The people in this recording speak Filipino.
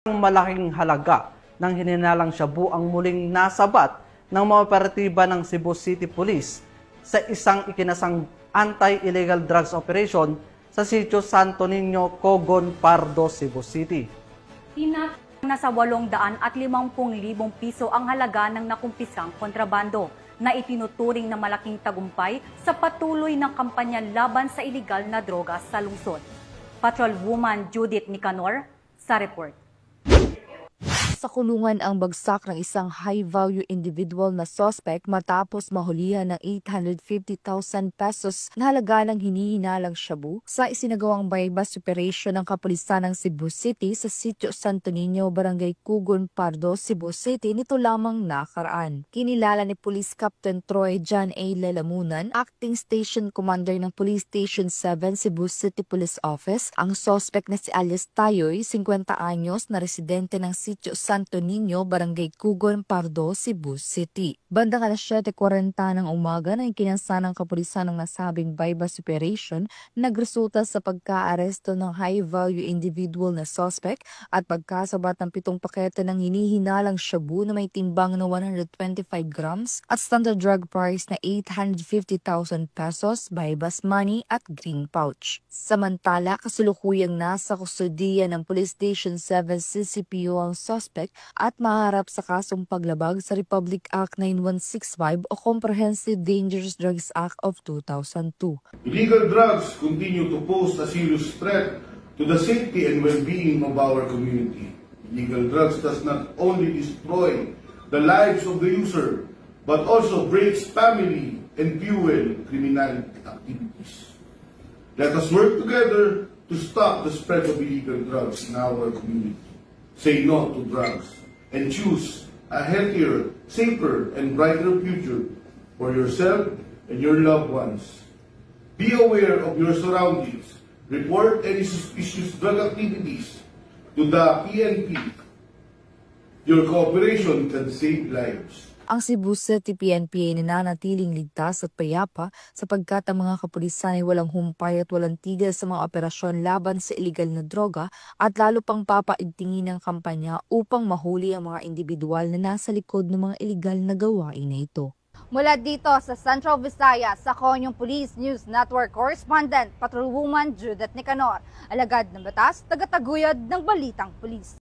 Ang malaking halaga ng hininalang shabu ang muling nasabat ng mga operatiba ng Cebu City Police sa isang ikinasang anti-illegal drugs operation sa sitio Santo Niño, Cogon, Pardo, Cebu City. Nasa 850,000 piso ang halaga ng nakumpisang kontrabando na itinuturing na malaking tagumpay sa patuloy ng kampanya laban sa iligal na droga sa lungsod. Patrolwoman Judith Nicanor sa report. Sa kulungan ang bagsak ng isang high-value individual na suspect matapos mahulihan ng 850,000 pesos na halaga ng hinihinalang shabu sa isinagawang bypass operation ng kapulisan ng Cebu City sa sitio Santo Niño, Barangay Cogon, Pardo, Cebu City nito lamang nakaraan. Kinilala ni Police Captain Troy John A. Lelamunan, Acting Station Commander ng Police Station 7 Cebu City Police Office, ang suspect na si alias Tayoy, 50 anyos, na residente ng sitio Santo Niño, Barangay Cogon, Pardo, Cebu City. Bandang alas 7:40 ng umaga na ikinasa ng kapulisan ng nasabing bypass operation, nagresulta sa pagka-aresto ng high-value individual na suspect at pagkasabat ng 7 pakete ng hinihinalang shabu na may timbang na 125 grams at standard drug price na 850,000 pesos, bypass money at green pouch. Samantala, kasulukuyang nasa kustudiya ng Police Station 7 CCPO ang suspect at maharap sa kasong paglabag sa Republic Act 9165 o Comprehensive Dangerous Drugs Act of 2002. Illegal drugs continue to pose a serious threat to the safety and well-being of our community. Illegal drugs does not only destroy the lives of the user, but also breaks family and fuel criminal activities. Let us work together to stop the spread of illegal drugs in our community. Say no to drugs and choose a healthier, safer, and brighter future for yourself and your loved ones. Be aware of your surroundings. Report any suspicious drug activities to the PNP. Your cooperation can save lives. Ang Cebu City PNP ay nananatiling ligtas at payapa sapagkat ang mga kapulisan ay walang humpay at walang tigil sa mga operasyon laban sa iligal na droga at lalo pang papaigtingin ng kampanya upang mahuli ang mga individual na nasa likod ng mga iligal na gawain na ito. Mula dito sa Central Visayas, ako yung Police News Network Correspondent, Patrolwoman Judith Nicanor, alagad ng batas, tagataguyod ng Balitang Pulis.